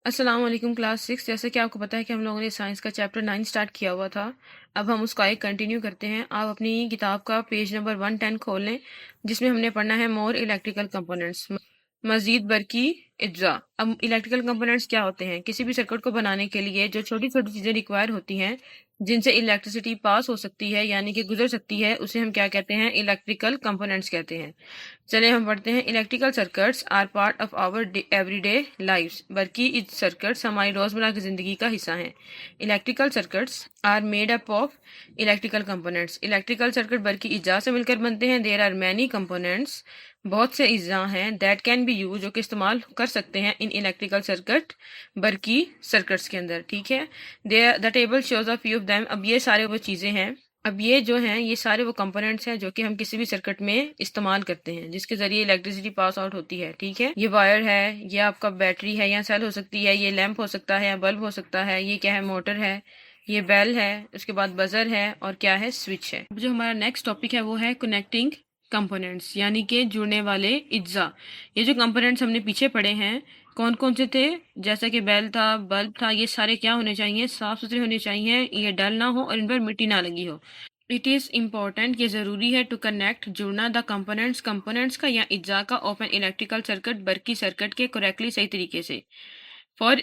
अस्सलाम वालेकुम क्लास 6। जैसे कि आपको पता है कि हम लोगों ने साइंस का चैप्टर 9 स्टार्ट किया हुआ था। अब हम उसका एक कंटिन्यू करते हैं। आप अपनी किताब का पेज नंबर 110 खोल लें, जिसमें हमने पढ़ना है मोर इलेक्ट्रिकल कंपोनेंट्स, मजीद बरकी इज्जा। अब इलेक्ट्रिकल कंपोनेंट्स क्या होते हैं? किसी भी सर्किट को बनाने के लिए जो छोटी छोटी चीज़ें रिक्वायर होती हैं, जिनसे इलेक्ट्रिसिटी पास हो सकती है यानी कि गुजर सकती है, उसे हम क्या कहते हैं? इलेक्ट्रिकल कंपोनेंट्स कहते हैं। चलिए हम पढ़ते हैं। Electrical circuits are part of our everyday lives. बल्कि इस सर्किट्स हमारी रोजमर्रा की जिंदगी का हिस्सा हैं। Electrical circuits are made up of electrical components. Electrical circuit बल्कि इज्जा से मिलकर बनते हैं। देयर आर मैनी कंपोनेंट्स, बहुत से इज्जा हैं, दैट कैन बी यूज, जो कि इस्तेमाल कर सकते हैं इन इलेक्ट्रिकल सर्किट, बल्कि सर्किट्स के अंदर। ठीक है, the table shows a few of them. अब ये सारे वो चीज़ें हैं, अब ये जो हैं ये सारे वो कंपोनेंट्स हैं जो कि हम किसी भी सर्किट में इस्तेमाल करते हैं, जिसके जरिए इलेक्ट्रिसिटी पास आउट होती है। ठीक है, ये वायर है, ये आपका बैटरी है या सेल हो सकती है, ये लैंप हो सकता है या बल्ब हो सकता है, ये क्या है? मोटर है, ये बेल है, उसके बाद बजर है, और क्या है? स्विच है। अब जो हमारा नेक्स्ट टॉपिक है वो है कनेक्टिंग कंपोनेंट्स, यानी कि जुड़ने वाले इज्जा। ये जो कंपोनेंट्स हमने पीछे पढ़े हैं, कौन कौन से थे? जैसा कि बेल था, बल्ब था, ये सारे क्या होने चाहिए? साफ सुथरे होने चाहिए, ये डल ना हो और इन पर मिट्टी ना लगी हो। इट इज़ इम्पॉर्टेंट, ये ज़रूरी है, टू कनेक्ट, जुड़ना, द कंपोनेंट्स, कंपोनेंट्स का या इज्जा का, ऑफ एन इलेक्ट्रिकल सर्किट, बरकी सर्किट के, करेक्टली, सही तरीके से। फॉर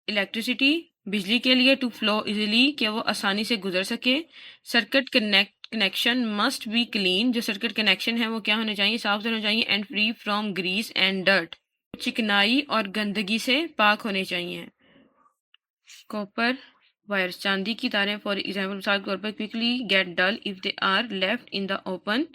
इलेक्ट्रिसिटी, बिजली के लिए, टू फ्लो इजीली, कि वो आसानी से गुजर सके। Circuit connection must be clean, जो सर्किट कनेक्शन है वो क्या होने चाहिए? साफ सुथरे होने चाहिए। And free from grease and dirt, चिकनाई और गंदगी से पाक होने चाहिए। कॉपर वायर्स, चांदी की तारें, फॉर एग्जाम्पल, मिसाल के तौर पर, quickly get dull if they are left in the open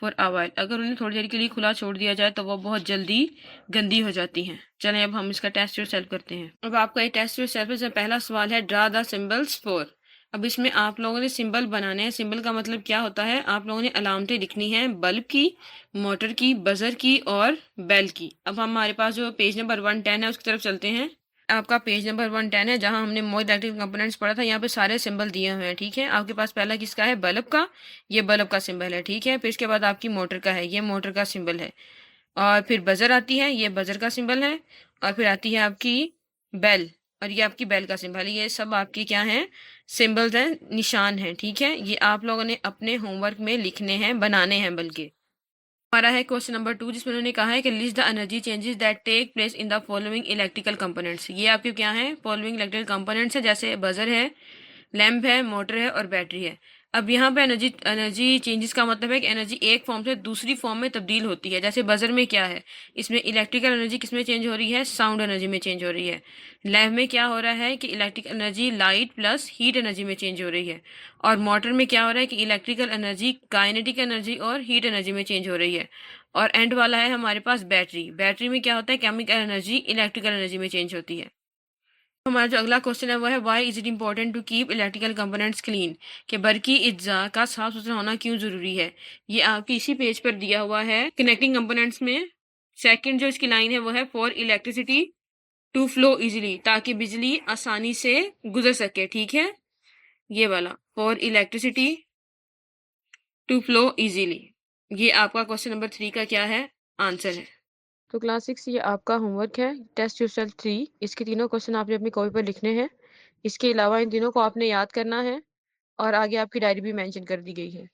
for a while, अगर उन्हें थोड़ी देर के लिए खुला छोड़ दिया जाए तो वो बहुत जल्दी गंदी हो जाती हैं। चलें अब हम इसका टेस्ट योरसेल्फ करते हैं। अब आपका ये टेस्ट योरसेल्फ से पहला सवाल है, ड्रा द सिंबल्स फॉर। अब इसमें आप लोगों ने सिंबल बनाने हैं। सिंबल का मतलब क्या होता है? आप लोगों ने अलामतें लिखनी है, बल्ब की, मोटर की, बजर की और बेल की। अब हमारे पास जो पेज नंबर 110 है उसकी तरफ चलते हैं। आपका पेज नंबर 110 है, जहां हमने मोर इलेक्ट्रिकल कंपोनेंट्स पढ़ा था। यहाँ पे सारे सिंबल दिए हुए हैं। ठीक है, आपके पास पहला किसका है? बल्ब का, ये बल्ब का सिंबल है। ठीक है, फिर इसके बाद आपकी मोटर का है, ये मोटर का सिंबल है, और फिर बजर आती है, ये बजर का सिंबल है, और फिर आती है आपकी बेल, और ये आपकी बेल का सिंबल है। ये सब आपके क्या हैं? सिंबल्स हैं, निशान हैं। ठीक है, ये आप लोगों ने अपने होमवर्क में लिखने हैं, बनाने हैं बल्कि। हमारा है क्वेश्चन नंबर 2, जिसमें उन्होंने कहा है कि list the energy changes that take place in the following electrical components. ये आपके क्या है? फॉलोइंग इलेक्ट्रिकल कंपोनेंट्स है, जैसे बजर है, लैंप है, मोटर है और बैटरी है। अब यहाँ पे एनर्जी एनर्जी चेंजेस का मतलब है कि एनर्जी एक फॉर्म से दूसरी फॉर्म में तब्दील होती है। जैसे बजर में क्या है? इसमें इलेक्ट्रिकल एनर्जी किस में चेंज हो रही है? साउंड एनर्जी में चेंज हो रही है। लैंप में क्या हो रहा है कि electric energy light plus heat energy में चेंज हो रही है। और मोटर में क्या हो रहा है कि इलेक्ट्रिकल एनर्जी काइनेटिक एनर्जी और हीट एनर्जी में चेंज हो रही है। और एंड वाला है हमारे पास बैटरी। बैटरी में क्या होता है? केमिकल एनर्जी इलेक्ट्रिकल एनर्जी में चेंज होती है। हमारा जो अगला क्वेश्चन है वो है, why is it important to keep electrical components clean, कि बरकी इज्जा का साफ सुथरा होना क्यों जरूरी है? ये आपकी इसी पेज पर दिया हुआ है। कनेक्टिंग कंपोनेंट्स में सेकंड जो इसकी लाइन है वो है, for electricity to flow easily, ताकि बिजली आसानी से गुजर सके। ठीक है, ये वाला, for electricity to flow easily, ये आपका क्वेश्चन नंबर 3 का क्या है? आंसर है। तो क्लास 6 ये आपका होमवर्क है, टेस्ट योरसेल्फ 3। इसके तीनों क्वेश्चन आपने अपनी कॉपी पर लिखने हैं। इसके अलावा इन तीनों को आपने याद करना है, और आगे आपकी डायरी भी मेंशन कर दी गई है।